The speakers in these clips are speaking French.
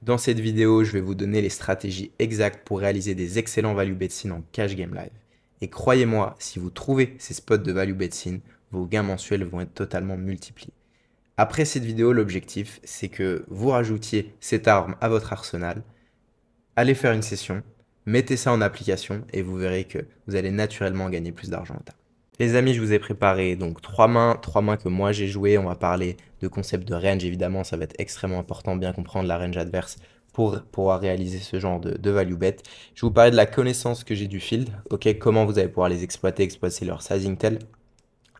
Dans cette vidéo, je vais vous donner les stratégies exactes pour réaliser des excellents value bets in en cash game live. Et croyez-moi, si vous trouvez ces spots de value bets in, vos gains mensuels vont être totalement multipliés. Après cette vidéo, l'objectif, c'est que vous rajoutiez cette arme à votre arsenal, allez faire une session, mettez ça en application et vous verrez que vous allez naturellement gagner plus d'argent au tard. Les amis, je vous ai préparé donc trois mains que moi j'ai joué. On va parler de concept de range, évidemment, ça va être extrêmement important, bien comprendre la range adverse pour pouvoir réaliser ce genre de value bet. Je vais vous parler de la connaissance que j'ai du field, ok, comment vous allez pouvoir les exploiter leur sizing tel.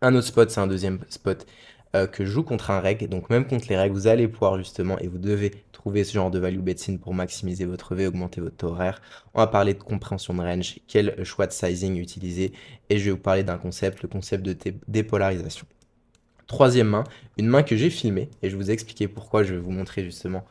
Un autre spot, c'est un deuxième spot que je joue contre un reg. Donc même contre les regs, vous allez pouvoir justement, et vous devez trouver ce genre de value bets in pour maximiser votre V, augmenter votre taux horaire. On va parler de compréhension de range, quel choix de sizing utiliser, et je vais vous parler d'un concept, le concept de dépolarisation. Troisième main, une main que j'ai filmée, et je vais vous expliquer pourquoi je vais vous montrer justement,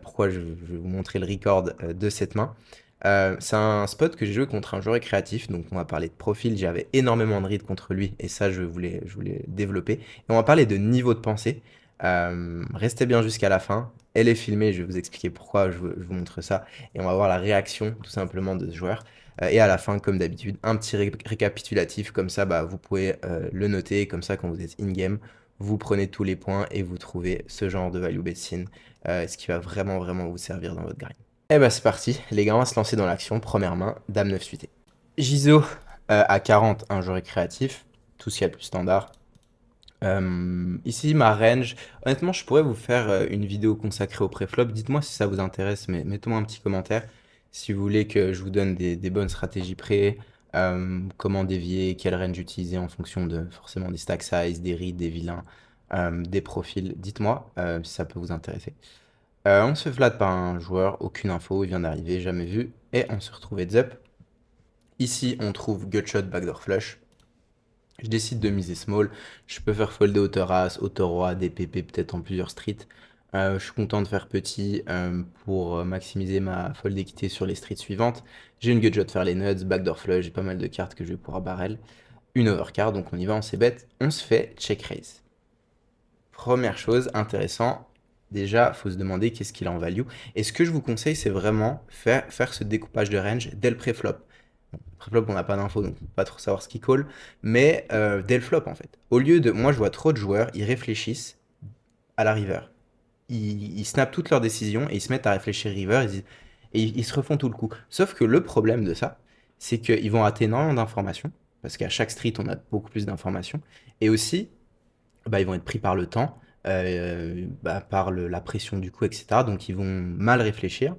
pourquoi je vais vous montrer le record de cette main. C'est un spot que j'ai joué contre un joueur créatif, donc on va parler de profil, j'avais énormément de read contre lui, et ça je voulais développer. Et on va parler de niveau de pensée. Restez bien jusqu'à la fin, elle est filmée, je vais vous expliquer pourquoi je vous montre ça, et on va voir la réaction tout simplement de ce joueur. Et à la fin, comme d'habitude, un petit récapitulatif, comme ça bah, vous pouvez le noter, comme ça quand vous êtes in-game, vous prenez tous les points et vous trouvez ce genre de value betting, ce qui va vraiment vous servir dans votre grind. Et bah c'est parti, les gars, on va se lancer dans l'action. Première main, Dame 9 suité. Giso à 40, un joueur créatif, tout ce qu'il y a de plus standard. Ici, ma range, honnêtement, je pourrais vous faire une vidéo consacrée au préflop. Dites-moi si ça vous intéresse, mais mettez-moi un petit commentaire si vous voulez que je vous donne des bonnes stratégies prêts, comment dévier, quelle range utiliser en fonction de forcément des stack size, des reads, des vilains, des profils. Dites-moi si ça peut vous intéresser. On se fait flat par un joueur, aucune info, il vient d'arriver, jamais vu, et on se retrouve heads up. Ici, on trouve gutshot, backdoor flush. Je décide de miser small. Je peux faire folder hauteur as, hauteur roi, des PP peut-être en plusieurs streets. Je suis content de faire petit pour maximiser ma fold d'équité sur les streets suivantes. J'ai une gutshot faire les nuts, backdoor flush, j'ai pas mal de cartes que je vais pouvoir barrel. Une overcard, donc on y va, on s'ébête. On se fait check raise. Première chose, intéressant, déjà, il faut se demander qu'est-ce qu'il a en value. Et ce que je vous conseille, c'est vraiment faire ce découpage de range dès le préflop. Bon, préflop, on n'a pas d'infos, donc on peut pas trop savoir ce qu'il call, mais dès le flop, en fait. Au lieu de... Moi, je vois trop de joueurs, ils réfléchissent à la river. Ils snappent toutes leurs décisions et ils se mettent à réfléchir river et ils se refont tout le coup. Sauf que le problème de ça, c'est qu'ils vont rater énormément d'informations, parce qu'à chaque street, on a beaucoup plus d'informations. Et aussi, bah, ils vont être pris par le temps, bah, par la pression du coup, etc. Donc ils vont mal réfléchir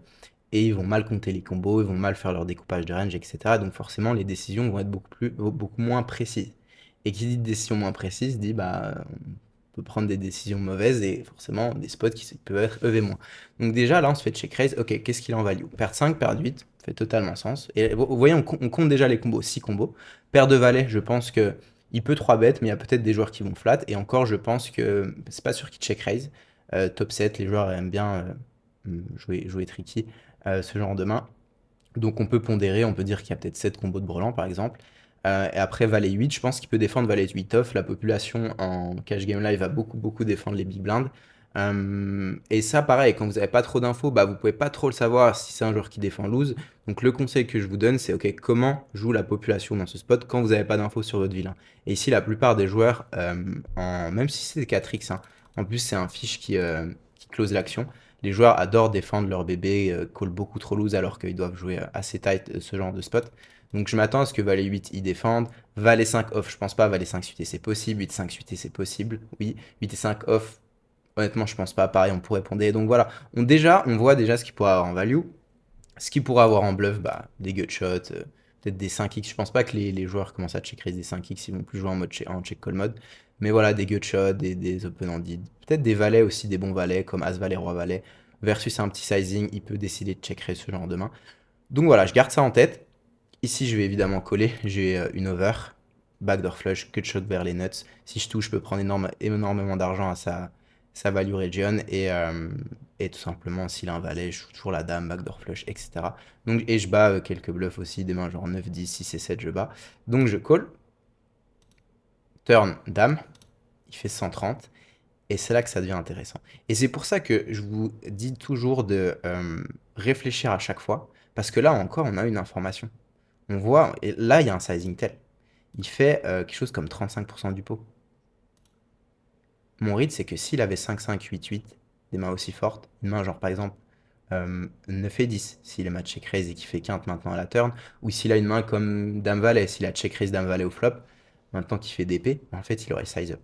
et ils vont mal compter les combos, ils vont mal faire leur découpage de range, etc. Donc forcément, les décisions vont être beaucoup moins précises. Et qui dit décision moins précise dit bah on peut prendre des décisions mauvaises et forcément des spots qui peuvent être EV-. Donc déjà là on se fait check raise, ok, qu'est-ce qu'il en value? Perdre 5, perdre 8, fait totalement sens. Et vous voyez, on compte déjà les combos, 6 combos. Paire de valet, je pense que il peut 3 bet, mais il y a peut-être des joueurs qui vont flat. Et encore, je pense que c'est pas sûr qu'ils check raise. Top 7, les joueurs aiment bien jouer tricky ce genre de main. Donc on peut pondérer, on peut dire qu'il y a peut-être 7 combos de brelan par exemple. Et après valet 8, je pense qu'il peut défendre valet 8 off. La population en cash game live va beaucoup défendre les big blinds. Et ça pareil, quand vous n'avez pas trop d'infos, bah, vous pouvez pas trop le savoir si c'est un joueur qui défend lose. Donc le conseil que je vous donne, c'est ok, comment joue la population dans ce spot quand vous n'avez pas d'infos sur votre vilain. Et ici, la plupart des joueurs, même si c'est des 4x, hein, en plus c'est un fiche qui close l'action. Les joueurs adorent défendre leur bébé, call beaucoup trop loose alors qu'ils doivent jouer assez tight ce genre de spot. Donc je m'attends à ce que Valet 8 y défende. Valet 5 off, je pense pas. Valet 5 suité c'est possible. 8 5 suité c'est possible. Oui. 8 et 5 off, honnêtement je pense pas. Pareil, on pourrait pondérer. Donc voilà, on voit déjà ce qu'il pourrait avoir en value. Ce qu'il pourrait avoir en bluff, bah, des gutshots, peut-être des 5x. Je pense pas que les joueurs commencent à check raise des 5x, ils vont plus jouer en check call mode. Mais voilà, des gutshots, des open ended. Peut-être des valets aussi, des bons valets comme As valet, Roi valet. Versus un petit sizing, il peut décider de check raise ce genre de main. Donc voilà, je garde ça en tête. Ici, je vais évidemment coller. J'ai une over, backdoor flush, gutshot vers les nuts. Si je touche, je peux prendre énormément d'argent à sa value region et tout simplement s'il a un valet, je joue toujours la dame, backdoor flush, etc. Donc, et je bats quelques bluffs aussi, des mains genre 9, 10, 6 et 7 je bats. Donc je call, turn dame, il fait 130 Et c'est là que ça devient intéressant. Et c'est pour ça que je vous dis toujours de réfléchir à chaque fois, parce que là encore, on a une information. On voit, et là, il y a un sizing tel. Il fait quelque chose comme 35% du pot. Mon read, c'est que s'il avait 5-5, 8-8, des mains aussi fortes, une main genre par exemple 9 et 10, s'il est match check raise et qu'il fait quinte maintenant à la turn, ou s'il a une main comme Dame Valet, s'il a check raise Dame Valet au flop, maintenant qu'il fait d'épée, en fait il aurait size up.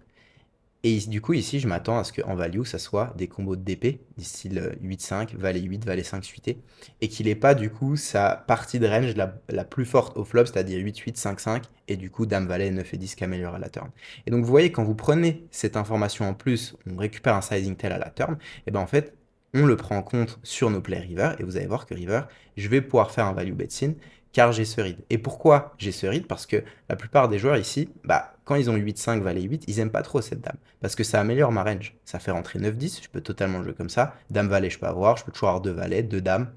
Et du coup, ici, je m'attends à ce qu'en value, ça soit des combos d'épée, du style 8-5, Valet 8, Valet 5 suité, et qu'il n'ait pas, du coup, sa partie de range la plus forte au flop, c'est-à-dire 8-8, 5-5, et du coup, Dame Valet 9 et 10 qui améliore à la turn. Et donc, vous voyez, quand vous prenez cette information en plus, on récupère un sizing tel à la turn, et ben en fait, on le prend en compte sur nos plays river, et vous allez voir que river, je vais pouvoir faire un value bet sin, car j'ai ce read. Et pourquoi j'ai ce read? Parce que la plupart des joueurs ici, bah, quand ils ont 8-5, Valet 8, ils aiment pas trop cette dame. Parce que ça améliore ma range. Ça fait rentrer 9-10, je peux totalement jouer comme ça. Dame Valet, je peux avoir, je peux toujours avoir 2 valets, 2 dames.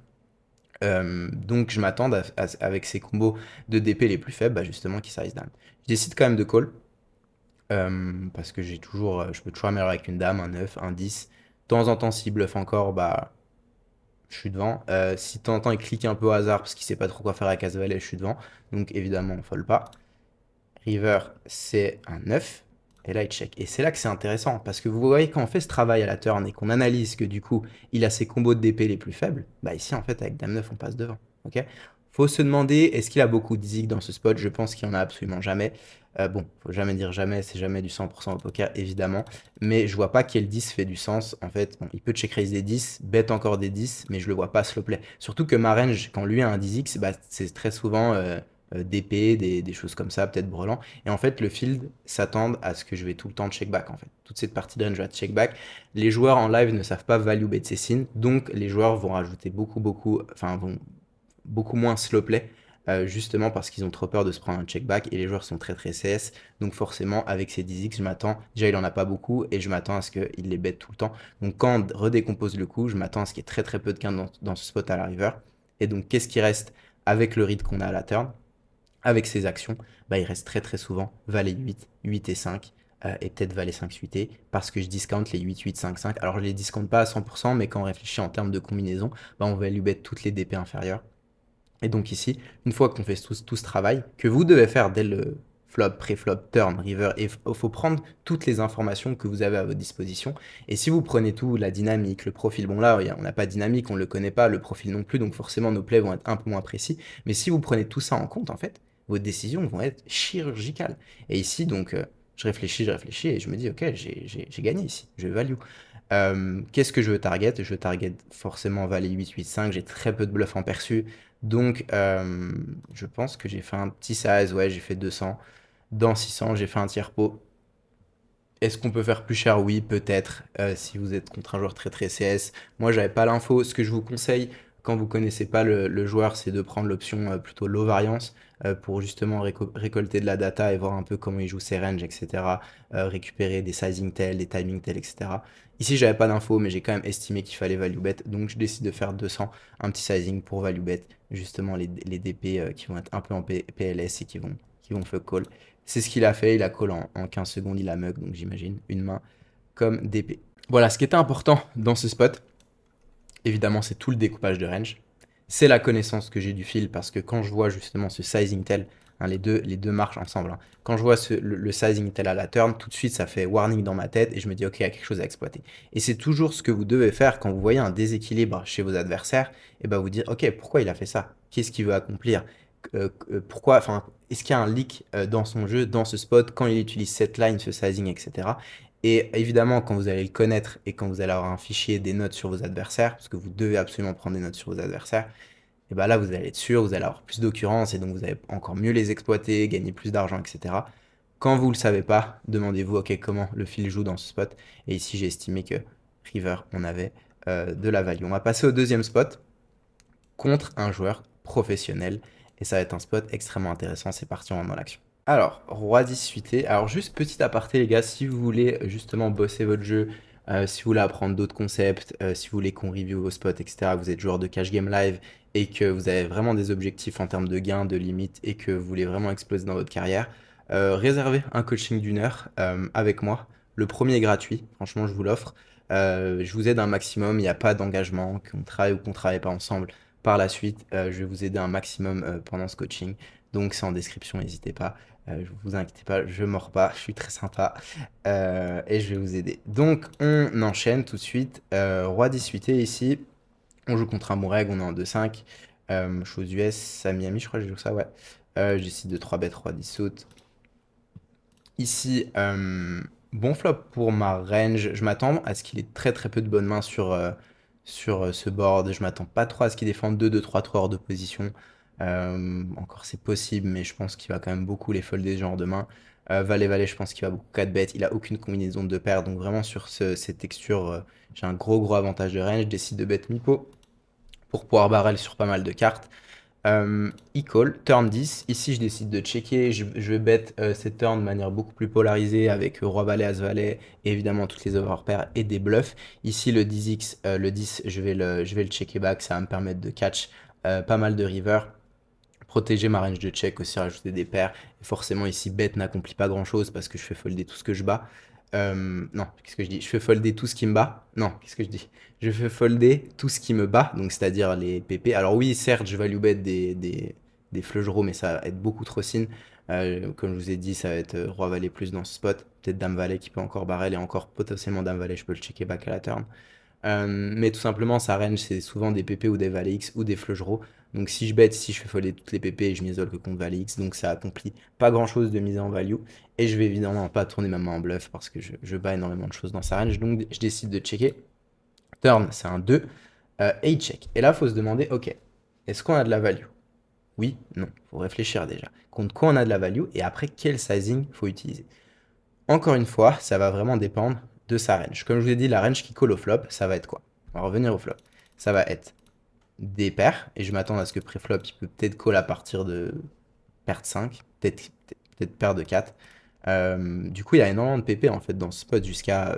Donc je m'attends avec ces combos de DP les plus faibles, bah, justement, qui size dame. Je décide quand même de call. Parce que je peux toujours améliorer avec une dame, un 9, un 10. De temps en temps, s'il bluffe encore, bah, je suis devant. Si de temps en temps il clique un peu au hasard parce qu'il sait pas trop quoi faire avec As-Valet, je suis devant. Donc évidemment, on fold pas. River, c'est un 9. Et là, il check. Et c'est là que c'est intéressant. Parce que vous voyez, quand on fait ce travail à la turn et qu'on analyse que du coup, il a ses combos de DP les plus faibles, bah ici, en fait, avec Dame 9, on passe devant. Ok. Faut se demander, est-ce qu'il a beaucoup de zig dans ce spot? Je pense qu'il n'y en a absolument jamais. Bon, faut jamais dire jamais, c'est jamais du 100% au poker, évidemment. Mais je vois pas quel 10 fait du sens. En fait, bon, il peut check raise des 10, bet encore des 10, mais je le vois pas slow play. Surtout que ma range, quand lui a un 10x, bah, c'est très souvent DP, des choses comme ça, peut-être brelan. Et en fait, le field s'attend à ce que je vais tout le temps check back, en fait. Toute cette partie de range, je vais check back. Les joueurs en live ne savent pas value bet ces signes, donc les joueurs vont rajouter vont beaucoup moins slow play, justement parce qu'ils ont trop peur de se prendre un check back, et les joueurs sont très très CS, donc forcément, avec ces 10x, je m'attends, déjà il en a pas beaucoup, et je m'attends à ce qu'il les bête tout le temps. Donc quand on redécompose le coup, je m'attends à ce qu'il y ait très très peu de gains dans ce spot à la river. Et donc, qu'est-ce qui reste avec le read qu'on a à la turn? Avec ses actions, bah, il reste très très souvent Valet 8, 8 et 5, et peut-être Valet 5 suité, parce que je discount les 8, 8, 5, 5. Alors je les discount pas à 100%, mais quand on réfléchit en termes de combinaison, bah, on va lui bet toutes les DP inférieures. Et donc ici, une fois qu'on fait tout ce travail, que vous devez faire dès le flop, pré-flop, turn, river, et il faut prendre toutes les informations que vous avez à votre disposition. Et si vous prenez tout, la dynamique, le profil, bon là, on n'a pas de dynamique, on ne le connaît pas, le profil non plus, donc forcément nos plays vont être un peu moins précis. Mais si vous prenez tout ça en compte, en fait, vos décisions vont être chirurgicales. Et ici, donc, je réfléchis, et je me dis, ok, j'ai gagné ici, je value. Qu'est-ce que je veux target? Je veux target forcément Valet 8, 8, 5, j'ai très peu de bluff en perçu. Donc, je pense que j'ai fait un petit size, ouais, j'ai fait 200. Dans 600, j'ai fait un tiers pot. Est-ce qu'on peut faire plus cher? Oui, peut-être, si vous êtes contre un joueur très très CS. Moi, j'avais pas l'info. Ce que je vous conseille, quand vous connaissez pas le joueur, c'est de prendre l'option plutôt low variance, pour justement récolter de la data et voir un peu comment il joue ses ranges, etc. Récupérer des sizing tels, des timing tels, etc. Ici, j'avais pas d'info, mais j'ai quand même estimé qu'il fallait value bet. Donc, je décide de faire 200, un petit sizing pour value bet. Justement, les DP qui vont être un peu en PLS et qui vont fuck call. C'est ce qu'il a fait, il a call en 15 secondes, il a mug, donc j'imagine une main comme d'épée. Voilà, ce qui était important dans ce spot, évidemment, c'est tout le découpage de range. C'est la connaissance que j'ai du fil, parce que quand je vois justement ce sizing tel, hein, les deux marchent ensemble, hein. Quand je vois le sizing tel à la turn, tout de suite ça fait warning dans ma tête et je me dis ok, il y a quelque chose à exploiter. Et c'est toujours ce que vous devez faire quand vous voyez un déséquilibre chez vos adversaires, et ben vous dire ok, pourquoi il a fait ça? Qu'est-ce qu'il veut accomplir? Pourquoi, enfin, est-ce qu'il y a un leak dans son jeu, dans ce spot, quand il utilise cette line, ce sizing, etc. Et évidemment, quand vous allez le connaître et quand vous allez avoir un fichier, des notes sur vos adversaires, parce que vous devez absolument prendre des notes sur vos adversaires, et bien là, vous allez être sûr, vous allez avoir plus d'occurrences et donc vous allez encore mieux les exploiter, gagner plus d'argent, etc. Quand vous ne le savez pas, demandez-vous, ok, comment le fil joue dans ce spot. Et ici, j'ai estimé que river, on avait de la value. On va passer au deuxième spot contre un joueur professionnel. Et ça va être un spot extrêmement intéressant. C'est parti, on rentre dans l'action. Alors, roi 10 suité. Alors, juste petit aparté, les gars, si vous voulez justement bosser votre jeu, si vous voulez apprendre d'autres concepts, si vous voulez qu'on review vos spots, etc., vous êtes joueur de cash game live et que vous avez vraiment des objectifs en termes de gains, de limites et que vous voulez vraiment exploser dans votre carrière, réservez un coaching d'1 heure avec moi. Le premier est gratuit, franchement, je vous l'offre. Je vous aide un maximum, il n'y a pas d'engagement, qu'on travaille ou qu'on ne travaille pas ensemble. Par la suite, je vais vous aider un maximum pendant ce coaching. Donc c'est en description, n'hésitez pas. Vous inquiétez pas, je mords pas, je suis très sympa et je vais vous aider. Donc on enchaîne tout de suite. Roi 18 ici. On joue contre un Moureg, on est en 2-5. Chose US, à Miami, je crois que je joue ça, ouais. Je décide de 3 bêtes, roi 10 saute. Ici, bon flop pour ma range. Je m'attends à ce qu'il ait très très peu de bonnes mains sur ce board. Je m'attends pas trop à ce qu'il défende 2-2-3 3 hors de position. Encore c'est possible, mais je pense qu'il va quand même beaucoup les folder ce genre de main. Valet-Valet, je pense qu'il va beaucoup 4 bêtes. Il a aucune combinaison de paires, donc vraiment sur ces textures, j'ai un gros avantage de range. Je décide de bet mi-pot pour pouvoir barrel sur pas mal de cartes. E-call, turn 10. Ici, je décide de checker. Je vais bet cette turn de manière beaucoup plus polarisée avec roi-valet, as-valet, et évidemment toutes les overpairs et des bluffs. Ici, le 10x, le 10, je vais le checker back. Ça va me permettre de catch pas mal de river. Protéger ma range de check aussi, rajouter des paires. Et forcément, ici, bet n'accomplit pas grand-chose parce que je fais folder tout ce que je bats. Non, qu'est-ce que je dis? Je fais folder tout ce qui me bat. Non, qu'est-ce que je dis? Je fais folder tout ce qui me bat, donc c'est-à-dire les PP. Alors oui, certes, je value bet des fleugeraux, mais ça va être beaucoup trop sin. Comme je vous ai dit, ça va être roi-valet plus dans ce spot. Peut-être dame-valet qui peut encore barrel et encore potentiellement dame-valet, je peux le checker back à la turn. Mais tout simplement, sa range, c'est souvent des PP ou des valet X ou des fleugeraux. Donc si je bet, si je fais folder toutes les PP, je m'isole que contre valet X. Donc ça accomplit pas grand chose de miser en value. Et je vais évidemment pas tourner ma main en bluff parce que je bats énormément de choses dans sa range. Donc je décide de checker. Turn, c'est un 2. Et check. Et là, il faut se demander, ok, est-ce qu'on a de la value? Oui, non. Faut réfléchir déjà. Contre quoi on a de la value et après quel sizing faut utiliser. Encore une fois, ça va vraiment dépendre de sa range. Comme je vous ai dit, la range qui colle au flop, ça va être quoi? On va revenir au flop. Ça va être des paires, et je m'attends à ce que pré-flop, il peut peut-être call à partir de paire de 5, peut-être paire de 4. Du coup, il y a énormément de PP en fait dans ce spot jusqu'à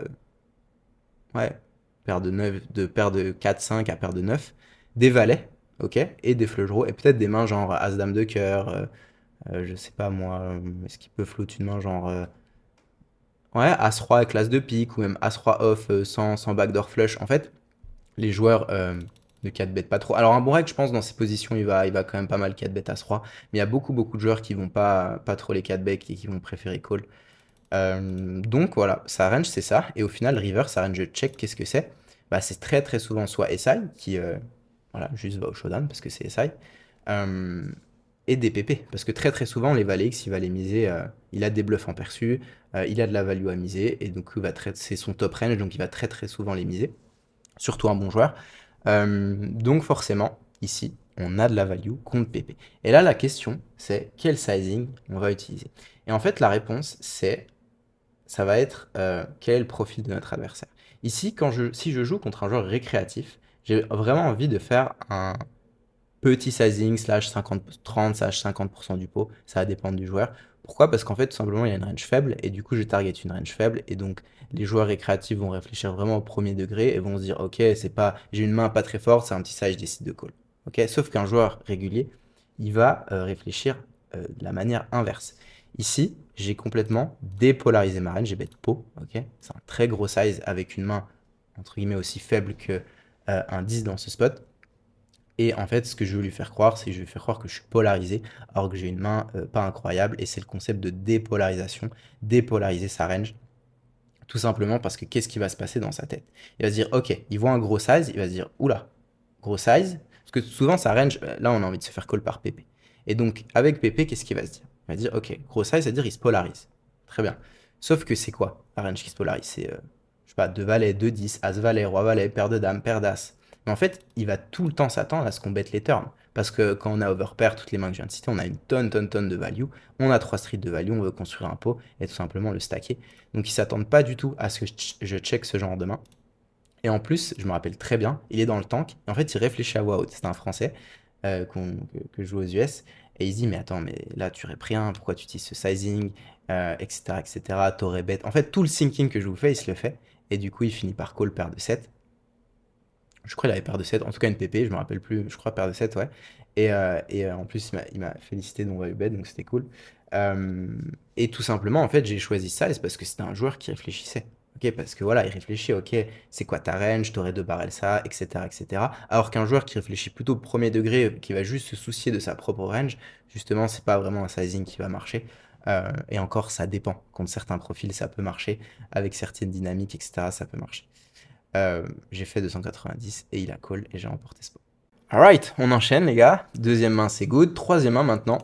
ouais, paire de 9, de paire de 4, 5 à paire de 9. Des valets, ok, et des fleugeraux, et peut-être des mains genre As-Dame de cœur, je sais pas moi, est-ce qu'il peut float une main genre ouais, As-Roi avec l'As de pique, ou même As-Roi off sans backdoor flush. En fait, les joueurs de 4 bet pas trop. Alors un bon règle, je pense, dans ces positions, il va quand même pas mal 4 bet As-Roi. Mais il y a beaucoup de joueurs qui vont pas trop les 4 bet et qui vont préférer call. Donc voilà, sa range c'est ça. Et au final, river, sa range check, qu'est-ce que c'est? Bah, c'est très souvent soit SI, qui voilà, juste va au showdown parce que c'est SI. Euh, et des PP. Parce que très souvent, les valets X, il va les miser. Il a des bluffs en perçu, il a de la value à miser, et donc c'est son top range, donc il va très souvent les miser. Surtout un bon joueur. Donc forcément, ici, on a de la value contre PP. Et là, la question, c'est quel sizing on va utiliser. Et en fait, la réponse, ça va être quel est le profil de notre adversaire. Ici, si je joue contre un joueur récréatif, j'ai vraiment envie de faire un petit sizing, slash 50-30, slash 50% du pot, ça va dépendre du joueur. Pourquoi? Parce qu'en fait, tout simplement, il y a une range faible, et du coup, je target une range faible, et donc les joueurs récréatifs vont réfléchir vraiment au premier degré, et vont se dire, ok, c'est pas, j'ai une main pas très forte, c'est un petit size, je décide de call. Ok? Sauf qu'un joueur régulier, il va réfléchir de la manière inverse. Ici, j'ai complètement dépolarisé ma range, j'ai bet pot, ok? C'est un très gros size avec une main, entre guillemets, aussi faible que un 10 dans ce spot. Et en fait, ce que je veux lui faire croire, c'est que je vais lui faire croire que je suis polarisé, alors que j'ai une main pas incroyable. Et c'est le concept de dépolarisation, dépolariser sa range. Tout simplement parce que qu'est-ce qui va se passer dans sa tête? Il va se dire, ok, il voit un gros size, il va se dire, oula, gros size. Parce que souvent, sa range, là, on a envie de se faire call par PP. Et donc, avec PP, qu'est-ce qu'il va se dire? Il va dire, ok, gros size, c'est-à-dire il se polarise. Très bien. Sauf que c'est quoi la range qui se polarise? C'est, je sais pas, 2 valets, 2 10, as valet, roi valet, paire de dames, paire d'as. Mais en fait, il va tout le temps s'attendre à ce qu'on bête les turns. Parce que quand on a overpair toutes les mains que je viens de citer, on a une tonne de value. On a 3 streets de value, on veut construire un pot et tout simplement le stacker. Donc ils s'attendent pas du tout à ce que je check ce genre de main. Et en plus, je me rappelle très bien, il est dans le tank. Et en fait, il réfléchit à voix haute. C'est un Français que je joue aux US. Et il se dit, mais attends, mais là, tu rep rien. Pourquoi tu utilises ce sizing, etc. T'aurais bête. En fait, tout le thinking que je vous fais, il se le fait. Et du coup, il finit par call paire de 7. Je crois qu'il avait paire de 7, en tout cas une PP, je me rappelle plus, je crois paire de 7, ouais. Et en plus, il m'a félicité de mon value bet, donc c'était cool. Euh, et tout simplement, en fait, j'ai choisi Size parce que c'était un joueur qui réfléchissait. Ok, parce que voilà, il réfléchit, ok, c'est quoi ta range, t'aurais deux barrels ça, etc., etc. Alors qu'un joueur qui réfléchit plutôt au premier degré, qui va juste se soucier de sa propre range, justement, c'est pas vraiment un sizing qui va marcher. Et encore, ça dépend. Contre certains profils, ça peut marcher. Avec certaines dynamiques, etc., ça peut marcher. J'ai fait 290 et il a call et j'ai remporté ce pot. Alright, on enchaîne les gars. Deuxième main, c'est good. Troisième main maintenant.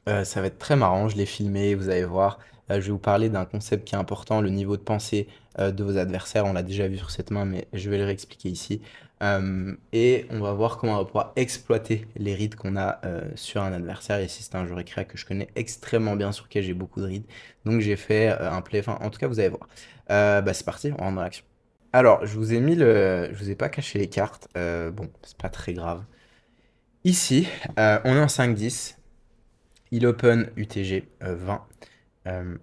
Ça va être très marrant, je l'ai filmé, vous allez voir. Je vais vous parler d'un concept qui est important, le niveau de pensée de vos adversaires. On l'a déjà vu sur cette main, mais je vais le réexpliquer ici. Et on va voir comment on va pouvoir exploiter les reads qu'on a sur un adversaire. Ici, c'est un joueur récréa que je connais extrêmement bien, sur lequel j'ai beaucoup de reads. Donc j'ai fait un play, enfin en tout cas, vous allez voir. Bah, c'est parti, on rentre dans l'action. Alors, je vous ai pas caché les cartes. Bon, c'est pas très grave. Ici, on est en 5-10. Il open UTG 20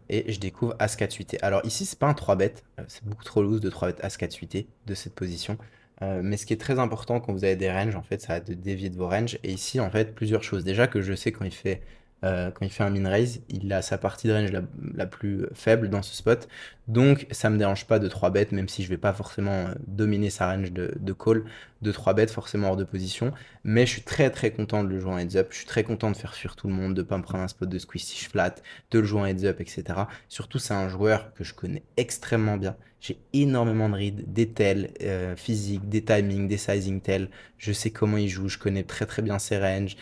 et je découvre As-4 suité. Alors ici, c'est pas un 3-bet, c'est beaucoup trop loose de 3-bet As-4 suité de cette position. Mais ce qui est très important quand vous avez des ranges, en fait, ça va de dévier de vos ranges. Et ici, en fait, plusieurs choses. Déjà que je sais quand il fait un min raise, il a sa partie de range la plus faible dans ce spot. Donc ça me dérange pas de 3 bet, même si je vais pas forcément dominer sa range de call de 3 bet, forcément hors de position. Mais je suis très très content de le jouer en heads up. Je suis très content de faire fuir tout le monde, de pas me prendre un spot de squeeze si je flat, de le jouer en heads up, etc. Surtout, c'est un joueur que je connais extrêmement bien. J'ai énormément de reads, des tells physiques, des timings, des sizing tells. Je sais comment il joue, je connais très très bien ses ranges.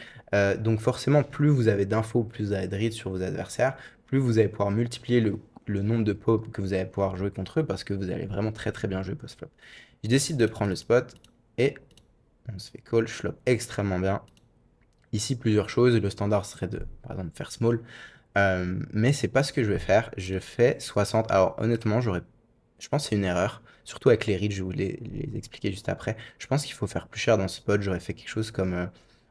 Donc forcément, plus vous avez d'infos, plus vous avez de reads sur vos adversaires, plus vous allez pouvoir multiplier le nombre de pops que vous allez pouvoir jouer contre eux parce que vous allez vraiment très très bien jouer post-flop. Je décide de prendre le spot et on se fait call, je flop extrêmement bien. Ici, plusieurs choses. Le standard serait de, par exemple, faire small. Mais c'est pas ce que je vais faire. Je fais 60. Alors, honnêtement, je pense que c'est une erreur. Surtout avec les reads, je vais vous les expliquer juste après. Je pense qu'il faut faire plus cher dans ce spot. J'aurais fait quelque chose comme.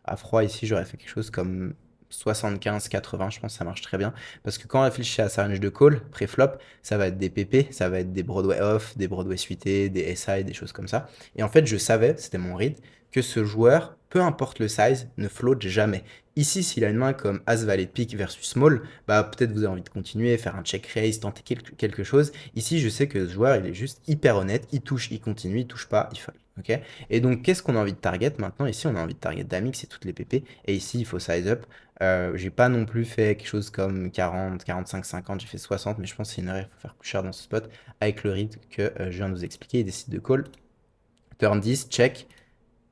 À froid, ici, j'aurais fait quelque chose comme 75-80. Je pense que ça marche très bien. Parce que quand on réfléchit à sa range de call, pré-flop, ça va être des PP, ça va être des Broadway off, des Broadway suités, des SI, des choses comme ça. Et en fait, je savais, c'était mon read, que ce joueur, peu importe le size, ne float jamais. Ici, s'il a une main comme As Valet de pique versus Small, bah peut-être vous avez envie de continuer, faire un check raise, tenter quelque chose. Ici, je sais que ce joueur, il est juste hyper honnête, il touche, il continue, il touche pas, il fold. Ok. Et donc, qu'est-ce qu'on a envie de target maintenant? Ici, on a envie de target Damix et toutes les PP. Et ici, il faut size up. J'ai pas non plus fait quelque chose comme 40, 45, 50, j'ai fait 60, mais je pense que c'est une erreur, il faut faire plus cher dans ce spot avec le read que je viens de vous expliquer. Il décide de call. Turn 10, check.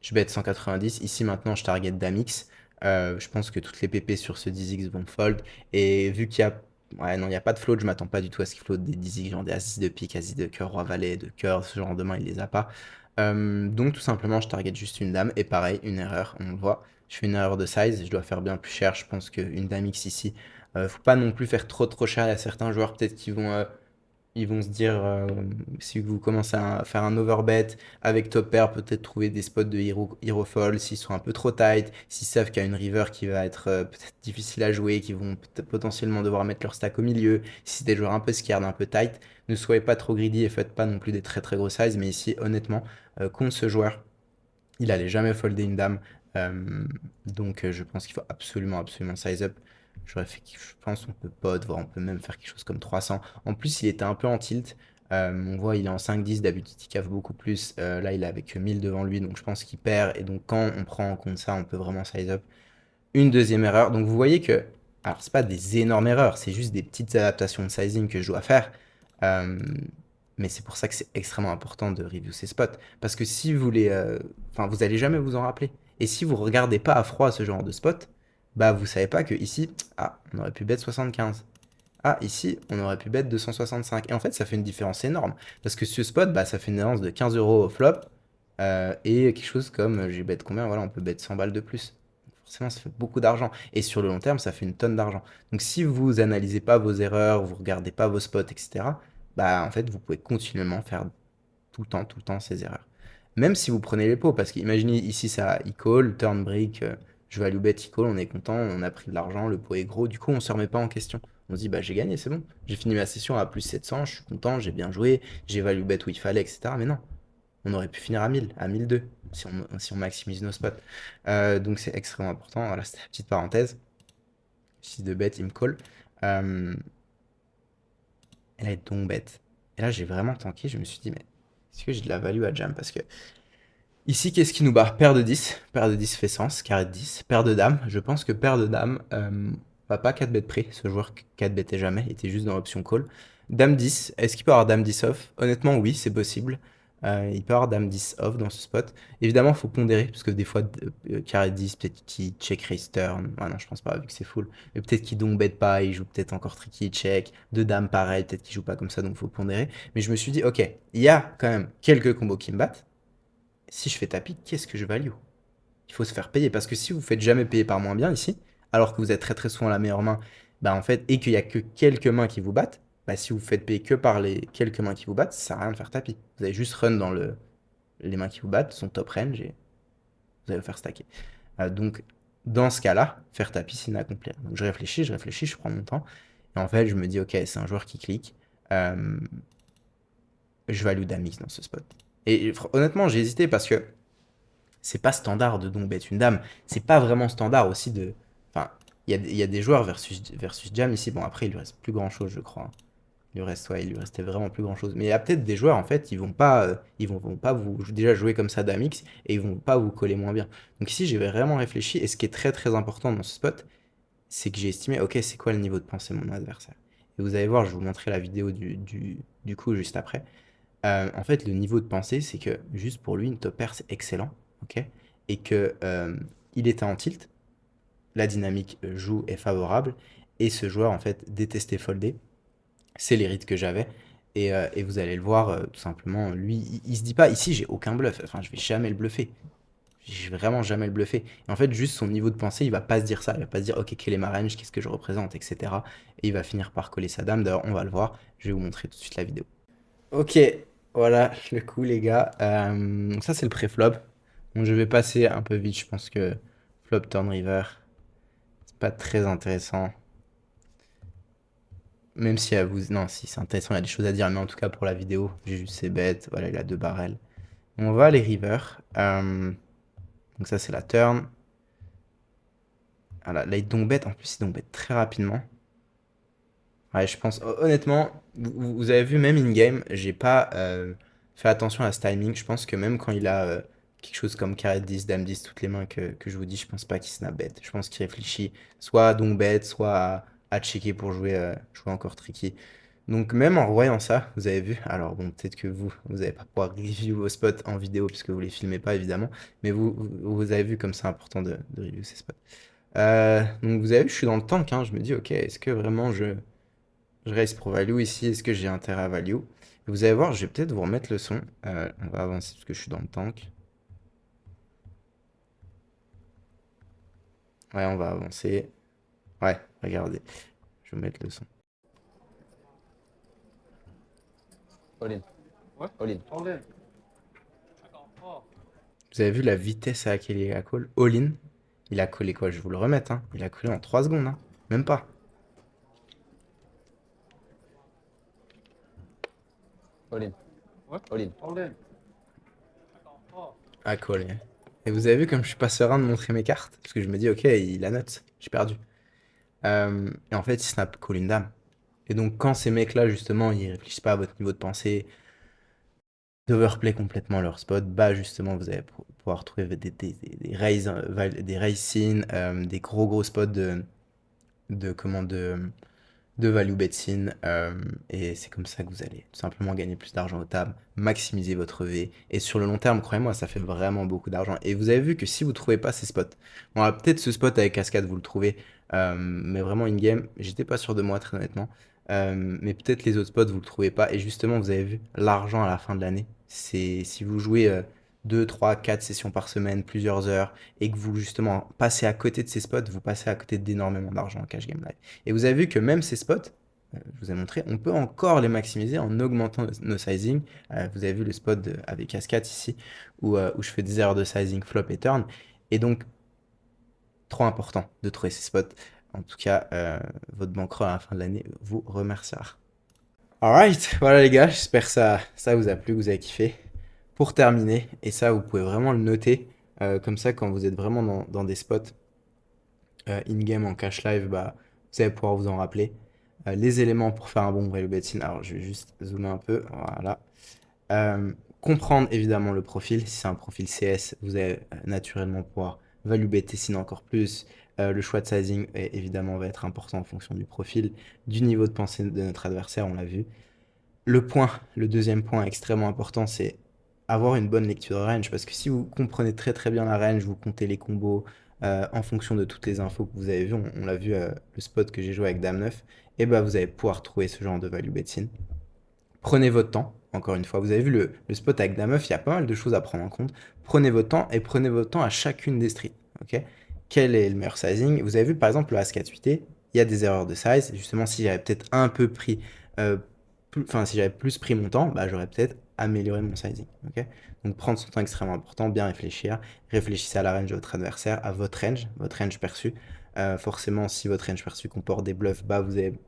Je bet 190. Ici, maintenant, je target Damix. Je pense que toutes les PP sur ce 10x vont fold. Et vu qu'il y a. Ouais, non, il n'y a pas de float, je m'attends pas du tout à ce qu'il float des 10x, genre des As de pique, As de cœur, Roi Valet, de cœur, ce genre de main, il les a pas. Donc, tout simplement, je target juste une dame. Et pareil, une erreur, on le voit. Je fais une erreur de size, je dois faire bien plus cher. Je pense qu'une dame X ici, faut pas non plus faire trop trop cher. Il y a certains joueurs peut-être qui vont ils vont se dire, si vous commencez à faire un overbet avec top pair, peut-être trouver des spots de hero fall s'ils sont un peu trop tight, s'ils savent qu'il y a une river qui va être peut-être difficile à jouer, qui vont potentiellement devoir mettre leur stack au milieu, si c'est des joueurs un peu scared, un peu tight, ne soyez pas trop greedy et faites pas non plus des très très gros size, mais ici, honnêtement, contre ce joueur, il allait jamais folder une dame. Donc je pense qu'il faut absolument, absolument size up. J'aurais fait, je pense, on peut pot, voire on peut même faire quelque chose comme 300. En plus, il était un peu en tilt. On voit, il est en 5-10, d'habitude, il cave beaucoup plus. Là, il est avec 1000 devant lui, donc je pense qu'il perd. Et donc, quand on prend en compte ça, on peut vraiment size up. Une deuxième erreur. Donc, vous voyez que, alors, c'est pas des énormes erreurs, c'est juste des petites adaptations de sizing que je dois faire. Euh, mais c'est pour ça que c'est extrêmement important de review ces spots. Parce que si vous les. Enfin, vous allez jamais vous en rappeler. Et si vous regardez pas à froid ce genre de spot, bah vous savez pas que ici, ah, on aurait pu bet 75. Ah, ici, on aurait pu bet 265. Et en fait, ça fait une différence énorme. Parce que ce spot, bah, ça fait une différence de 15 euros au flop. Et quelque chose comme, j'ai bet combien? Voilà, on peut bet 100 balles de plus. Forcément, ça fait beaucoup d'argent. Et sur le long terme, ça fait une tonne d'argent. Donc si vous analysez pas vos erreurs, vous regardez pas vos spots, etc., bah en fait, vous pouvez continuellement faire tout le temps ces erreurs. Même si vous prenez les pots, parce qu'imaginez ici ça e-call, turn break, je value bet e-call, on est content, on a pris de l'argent, le pot est gros, du coup on se remet pas en question. On se dit bah j'ai gagné, c'est bon, j'ai fini ma session à plus 700, je suis content, j'ai bien joué, j'ai value bet où il fallait, etc. Mais non, on aurait pu finir à 1000, à 1002, si on maximise nos spots. Donc c'est extrêmement important, voilà, c'était la petite parenthèse. 6 de bête, il me colle. Euh, Elle est donc bête. Et là, j'ai vraiment tanké. Je me suis dit, mais est-ce que j'ai de la value à jam? Parce que ici, qu'est-ce qui nous bat? Paire de 10. Paire de 10 fait sens. Carré de 10. Paire de dames. Je pense que paire de dames va pas 4 bêtes près. Ce joueur 4 bêtait jamais. Il était juste dans l'option call. Dame 10. Est-ce qu'il peut avoir dame 10 off? Honnêtement, oui, c'est possible. Il peut avoir dame 10 off dans ce spot. Évidemment, il faut pondérer. Parce que des fois, carré de 10, peut-être qu'il check raise turn. Ah non, je pense pas, vu que c'est full. Mais peut-être qu'il donc bête pas. Il joue peut-être encore tricky, check. Deux dames, pareil. Peut-être qu'il joue pas comme ça, donc il faut pondérer. Mais je me suis dit, ok, il y a quand même quelques combos qui me battent. Si je fais tapis, qu'est-ce que je value? Il faut se faire payer parce que si vous faites jamais payer par moins bien ici, alors que vous êtes très très souvent la meilleure main, bah en fait, et qu'il y a que quelques mains qui vous battent, bah si vous faites payer que par les quelques mains qui vous battent, ça sert à rien de faire tapis. Vous allez juste run dans les mains qui vous battent, sont top range et vous allez vous faire stacker. Donc dans ce cas-là, faire tapis c'est inaccomplir. Donc je réfléchis, je prends mon temps. Et en fait, je me dis, ok, c'est un joueur qui clique. Je value Damix dans ce spot. Et honnêtement, j'ai hésité parce que c'est pas standard de donc bet une dame. C'est pas vraiment standard aussi de. Enfin, il y a des joueurs versus Jam ici. Bon, après, il lui reste plus grand chose, je crois. Il lui reste, ouais, il lui restait vraiment plus grand chose. Mais il y a peut-être des joueurs, en fait, vont pas vous déjà jouer comme ça d'Amix et ils vont pas vous coller moins bien. Donc ici, j'ai vraiment réfléchi. Et ce qui est très très important dans ce spot, c'est que j'ai estimé, ok, c'est quoi le niveau de pensée de mon adversaire. Et vous allez voir, je vais vous montrer la vidéo du coup juste après. En fait, le niveau de pensée, c'est que juste pour lui, une top pair, c'est excellent, ok? Et que il était en tilt, la dynamique joue est favorable, et ce joueur, en fait, détestait folder. C'est les rites que j'avais. Et vous allez le voir, tout simplement, lui, il se dit pas, ici, j'ai aucun bluff. Enfin, je vais jamais le bluffer. Je vais vraiment jamais le bluffer. Et en fait, juste son niveau de pensée, il va pas se dire ça. Il va pas se dire, ok, quel est ma range, qu'est-ce que je représente, etc. Et il va finir par coller sa dame. D'ailleurs, on va le voir. Je vais vous montrer tout de suite la vidéo. Ok, voilà le coup les gars. Donc ça c'est le pré-flop. Donc je vais passer un peu vite, je pense que flop turn river, c'est pas très intéressant. Même si à vous... Non, si c'est intéressant, il y a des choses à dire, mais en tout cas pour la vidéo, j'ai juste ces bêtes, voilà, il a deux barrels. On va aller river. Donc ça c'est la turn. Voilà, là il donc bête, en plus il donc bête très rapidement. Ouais, je pense, honnêtement, vous avez vu, même in-game, j'ai pas fait attention à ce timing. Je pense que même quand il a quelque chose comme carré 10, dame 10, toutes les mains que je vous dis, je pense pas qu'il snap bet. Je pense qu'il réfléchit soit à donc bet, soit à checker pour jouer encore tricky. Donc même en revoyant ça, vous avez vu, alors bon, peut-être que vous allez pas pouvoir review vos spots en vidéo puisque vous les filmez pas évidemment, mais vous avez vu comme c'est important de review ces spots. Donc vous avez vu, je suis dans le tank, hein, je me dis, ok, est-ce que vraiment je raise pour value ici, est-ce que j'ai intérêt à value? Vous allez voir, je vais peut-être vous remettre le son. On va avancer parce que je suis dans le tank. Ouais, on va avancer. Ouais, regardez. Je vais vous mettre le son. All in. Ouais. All in. All in. Vous avez vu la vitesse à laquelle il a call? All in. Il a collé quoi? Je vais vous le remettre. Hein. Il a collé en 3 secondes. Hein. Même pas. All in. Ouais. All in. All in. À coller. Et vous avez vu comme je suis pas serein de montrer mes cartes? Parce que je me dis, ok, il a note. J'ai perdu. Et en fait, il snap call une dame. Et donc, quand ces mecs-là, justement, ils réfléchissent pas à votre niveau de pensée, d'overplay complètement leur spot, bah justement vous allez pouvoir trouver des raise, des raise in, des gros spots de, comment, de value bet in, et c'est comme ça que vous allez tout simplement gagner plus d'argent au table, maximiser votre V, et sur le long terme, croyez-moi, ça fait vraiment beaucoup d'argent. Et vous avez vu que si vous trouvez pas ces spots, bon, peut-être ce spot avec cascade vous le trouvez, mais vraiment in-game, j'étais pas sûr de moi très honnêtement. Mais peut-être les autres spots vous le trouvez pas, et justement vous avez vu l'argent à la fin de l'année, c'est si vous jouez 2, 3, 4 sessions par semaine, plusieurs heures, et que vous justement passez à côté de ces spots, vous passez à côté d'énormément d'argent en cash game live. Et vous avez vu que même ces spots, je vous ai montré, on peut encore les maximiser en augmentant nos sizing. Vous avez vu le spot avec Cascade ici, où je fais des erreurs de sizing flop et turn. Et donc, trop important de trouver ces spots. En tout cas, votre banquerot à la fin de l'année vous remerciera. Alright, voilà les gars, j'espère que ça vous a plu, que vous avez kiffé. Pour terminer, et ça vous pouvez vraiment le noter, comme ça quand vous êtes vraiment dans des spots in-game en cash live, bah, vous allez pouvoir vous en rappeler. Les éléments pour faire un bon value bet sin, alors je vais juste zoomer un peu, voilà. Comprendre évidemment le profil, si c'est un profil CS, vous allez naturellement pouvoir value better sin encore plus. Le choix de sizing évidemment va être important en fonction du profil, du niveau de pensée de notre adversaire, on l'a vu. Le deuxième point extrêmement important, c'est avoir une bonne lecture de range, parce que si vous comprenez très très bien la range, vous comptez les combos en fonction de toutes les infos que vous avez vues, on l'a vu le spot que j'ai joué avec Dame 9, et bah vous allez pouvoir trouver ce genre de value bet sin. Prenez votre temps, encore une fois, vous avez vu le spot avec Dame 9, il y a pas mal de choses à prendre en compte. Prenez votre temps et prenez votre temps à chacune des streets. Ok, quel est le meilleur sizing? Vous avez vu par exemple le As-4-8, il y a des erreurs de size. Justement, si j'avais peut-être un peu pris, enfin si j'avais plus pris mon temps, bah, j'aurais peut-être amélioré mon sizing. Ok, donc prendre son temps est extrêmement important, bien réfléchir. Réfléchissez à la range de votre adversaire, à votre range perçue. Forcément, si votre range perçue comporte des bluffs bas, vous avez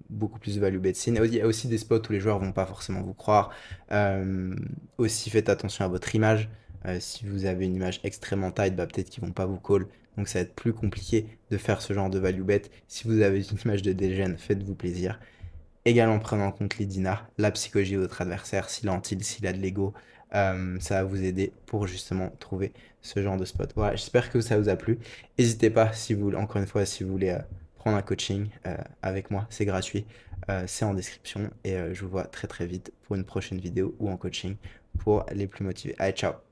beaucoup plus de value bet sin. Il y a aussi des spots où les joueurs vont pas forcément vous croire. Aussi, faites attention à votre image. Si vous avez une image extrêmement tight, bah, peut-être qu'ils vont pas vous call. Donc ça va être plus compliqué de faire ce genre de value bet. Si vous avez une image de dégène, faites-vous plaisir. Également prenez en compte les dinars, la psychologie de votre adversaire, s'il est anti, s'il a de l'ego. Ça va vous aider pour justement trouver ce genre de spot. Voilà, j'espère que ça vous a plu. N'hésitez pas, si vous, encore une fois, si vous voulez prendre un coaching avec moi, c'est gratuit. C'est en description et je vous vois très très vite pour une prochaine vidéo ou en coaching pour les plus motivés. Allez, ciao!